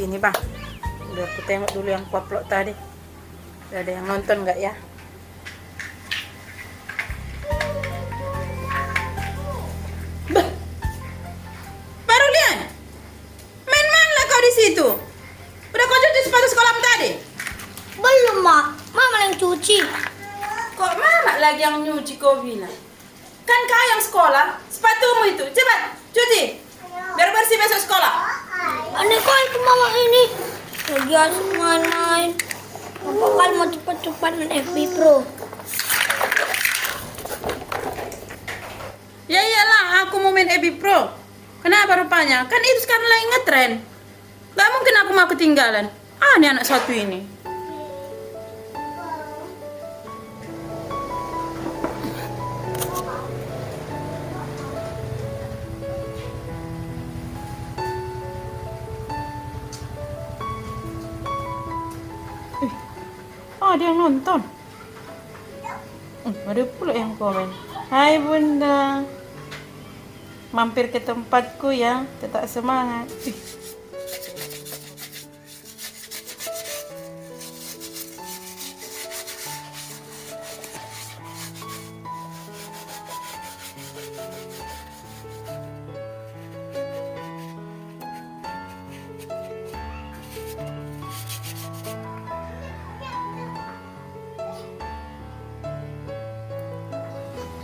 sini bang. Udah aku tengok dulu yang ku upload tadi. Udah ada yang nonton nggak ya? Bah, baru lihat. Main mana kau di situ? Udah kau cuci sepatu sekolahmu tadi? Belum, Mak. Mama yang cuci. Kok mama lagi yang nyuci kau bilang? Kan kau yang sekolah, sepatumu itu. Cepat, cuci. Biar bersih besok sekolah. Aneh kali ke mama ini. Lagi asik main-main. Papa kan mau cepat-cepat main FB Pro. Ya iyalah, aku mau main FB Pro. Kenapa rupanya? Kan itu sekarang lagi ngetren. Gak mungkin aku mau ketinggalan. Aneh anak satu ini. Ada yang nonton. Ada pula yang komen. Hai bunda, mampir ke tempatku ya, tetap semangat.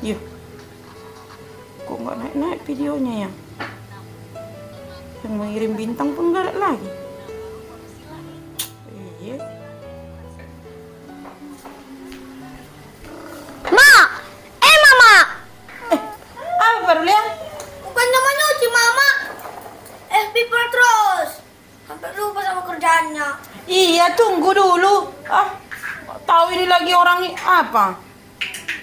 Yuk, kok nggak naik-naik videonya ya? Yang mengirim bintang pun nggak ada lagi. Iya. Mak! Mama! Apa baru lihat? Bukan nama nyuci, Mama. FB Pro terus. Sampai lupa sama kerjaannya. Iya, tunggu dulu. Nggak tahu ini lagi orang ini apa?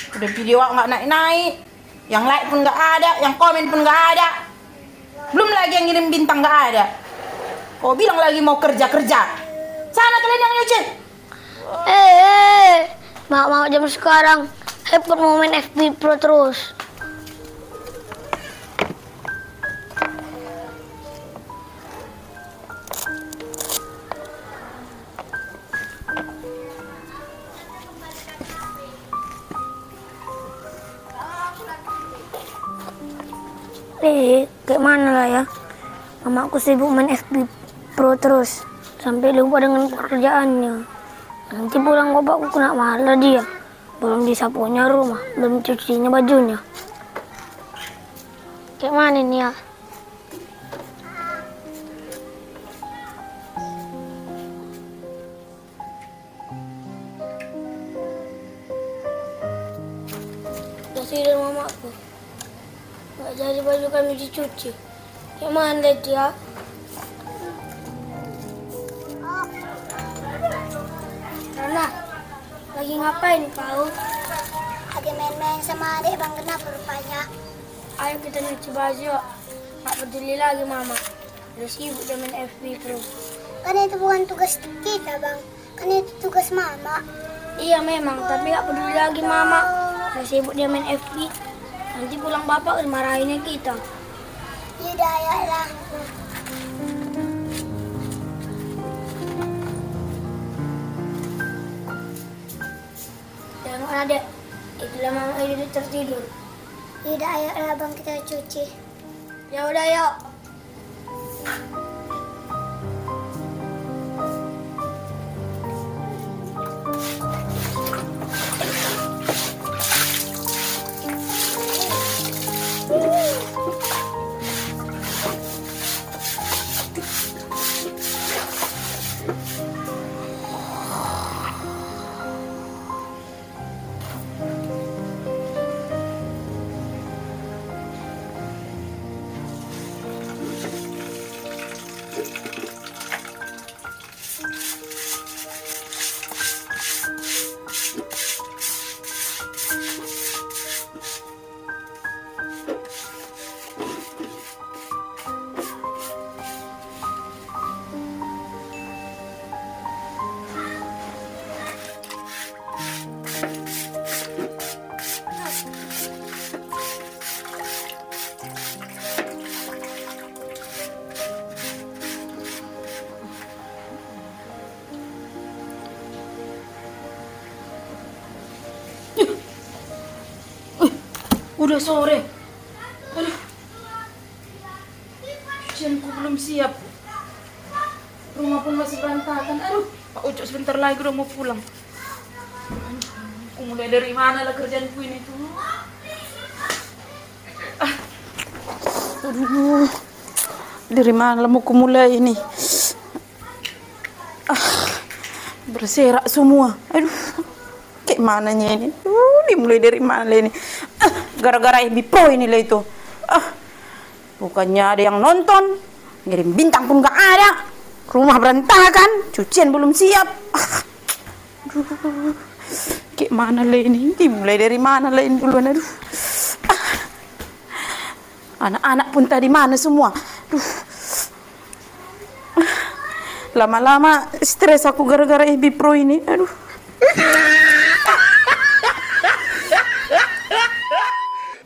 Udah video nggak naik-naik, yang like pun nggak ada, yang komen pun nggak ada, belum lagi yang ngirim bintang nggak ada. Kau bilang lagi mau kerja-kerja, sana kalian yang nyuci. Mak jam sekarang Hyper mau main FB Pro terus. Kayak mana lah ya? Mamaku sibuk main FB Pro terus sampai lupa dengan pekerjaannya. Nanti pulang bapakku kena marah dia. Belum disapunya rumah, belum cucinya bajunya. Kayak mana nih ya? Kasih dari mamaku. Nggak jadi baju kami dicuci. Kayak mana dia? Rana, lagi ngapain kau? Lagi main-main sama adik Bang Genap rupanya. Ayo kita nyuci baju. Nggak peduli lagi mama. Udah sibuk dia main FB Pro. Kan itu bukan tugas kita Bang, kan itu tugas mama. Iya memang, tapi nggak peduli lagi mama. Udah sibuk dia main FB. Nanti pulang bapak dimarahinnya kita. Yaudah, ayolah. Tengok adek, itulah mama ini tertidur. Yaudah, ayolah Bang, kita cuci. Ya udah yuk. Udah sore. Aduh. Cucianku belum siap. Rumah pun masih berantakan. Aduh, Pak Ucok sebentar lagi udah mau pulang. Aku mulai dari mana lah kerjaanku ini tuh? Aduh, dari mana lah mau ku mulai ini? Berserak semua. Aduh, kayak mananya ini? Dimulai dari mana ini? Gara-gara FB Pro ini lah itu. Bukannya ada yang nonton, ngirim bintang pun gak ada. Rumah berantakan, cucian belum siap. Aduh, kayak mana lah ini? Dimulai dari mana lah ini duluan? Aduh. Anak-anak pun tadi mana semua? Aduh. Lama-lama stres aku gara-gara FB Pro ini. Aduh.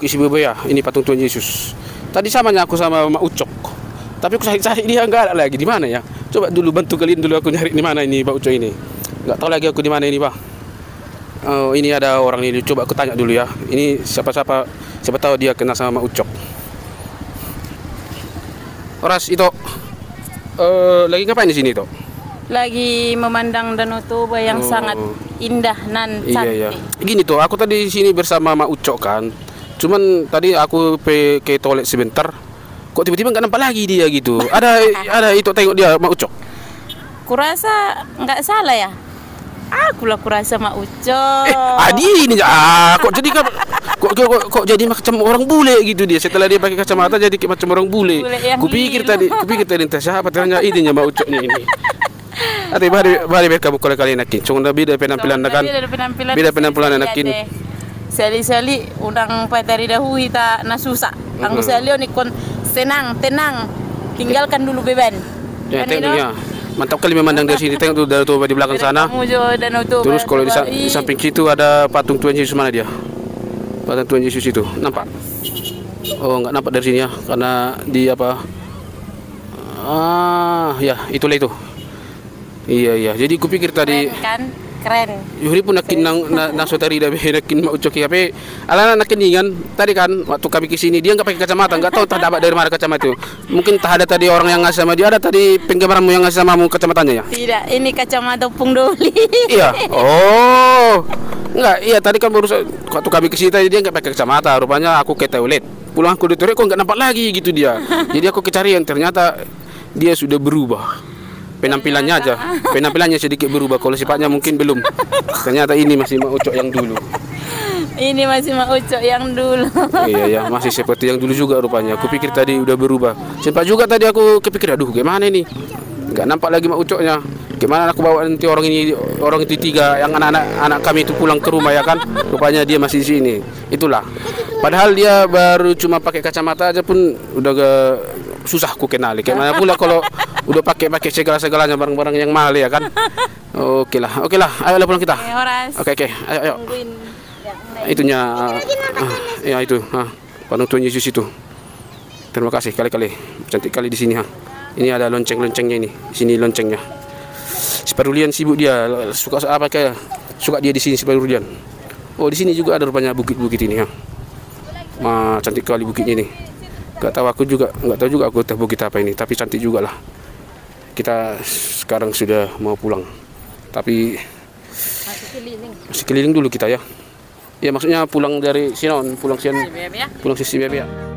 Isi ya, ini patung Tuhan Yesus. Tadi samanya aku sama Mak Ucok. Tapi aku cari-cari dia nggak ada lagi. Di mana ya? Coba dulu bantu kalian dulu aku nyari di mana ini Pak Ucok ini. Nggak tahu lagi aku di mana ini, Pak. Oh, ini ada orang ini. Coba aku tanya dulu ya. Ini siapa tahu dia kenal sama Mak Ucok. Oras itu lagi ngapain di sini, Tok? Lagi memandang Danau Toba yang sangat indah nan cantik. Iya. Gini tuh, aku tadi di sini bersama Mak Ucok kan. Cuman tadi aku ke toilet sebentar. Kok tiba-tiba nggak nampak lagi dia gitu. Ada itu tengok dia Mak Ucok. Kurasa nggak salah ya? Aku lah kurasa Mak Ucok. Adi ini kok jadi macam orang bule gitu dia. Setelah dia pakai kacamata jadi macam orang bule. Kupikir tadi entah siapa ternyata idenya Mak Ucoknya ini. Ati bari kamu kali nakin. Cuma beda penampilan kan. Beda penampilan nakin. Sali-sali undang patari dahulu kita nasusah. Anggo salio ni kon tenang. Tinggalkan dulu beban. Ya, tengoknya. Mantap kali memandang dari sini. Tengok tuh Danau Toba di belakang sana. Terus kalau di samping situ ada patung Tuhan Yesus, mana dia? Patung Tuhan Yesus itu. Nampak? Oh, nggak nampak dari sini ya. Karena di apa? Ya, itulah itu. Iya. Jadi kupikir tadi keren. Yuri pun nakin nang sotari dah nakin Mak Ucok tapi ala nakin kan tadi kan waktu kami ke sini dia nggak pakai kacamata, nggak tahu dapat dari mana kacamata itu. Mungkin ada tadi orang yang ngasih sama dia, ada tadi penggemarmu yang ngasih samamu kacamatanya ya? Tidak, ini kacamata Pung Doli. Iya. Oh. Enggak, iya tadi kan baru waktu kami ke sini dia nggak pakai kacamata, rupanya aku ke toilet. Pulang aku di toilet kok nggak nampak lagi gitu dia. Jadi aku kecarian ternyata dia sudah berubah. Penampilannya sedikit berubah, kalau sifatnya mungkin belum. Ternyata ini masih Mak Ucok yang dulu. Ini masih Mak Ucok yang dulu. Iya, masih seperti yang dulu juga rupanya. Aku pikir tadi udah berubah. Sempat juga tadi aku kepikir, aduh gimana ini? Nggak nampak lagi Mak Ucoknya. Gimana aku bawa nanti orang itu tiga, yang anak kami itu pulang ke rumah ya kan? Rupanya dia masih di sini. Itulah. Padahal dia baru cuma pakai kacamata aja pun udah susah ku kenali. Gimana pula kalau udah pakai segala-segalanya barang-barang yang mahal ya kan? Oke lah. Ayolah pulang kita. Oke. Ayo. Itunya ya itu, patung Tuhan Yesus itu. Terima kasih kali-kali. Cantik kali di sini, Ini ada lonceng-loncengnya ini. Di sini loncengnya. Separulian sibuk dia. Suka dia di sini separulian. Oh, di sini juga ada rupanya bukit-bukit ini, cantik kali bukitnya ini. Nggak tahu juga aku bukit apa ini, tapi cantik juga lah. Kita sekarang sudah mau pulang, tapi masih keliling dulu kita ya. Ya maksudnya pulang dari Sinon, pulang Sisi Bebek.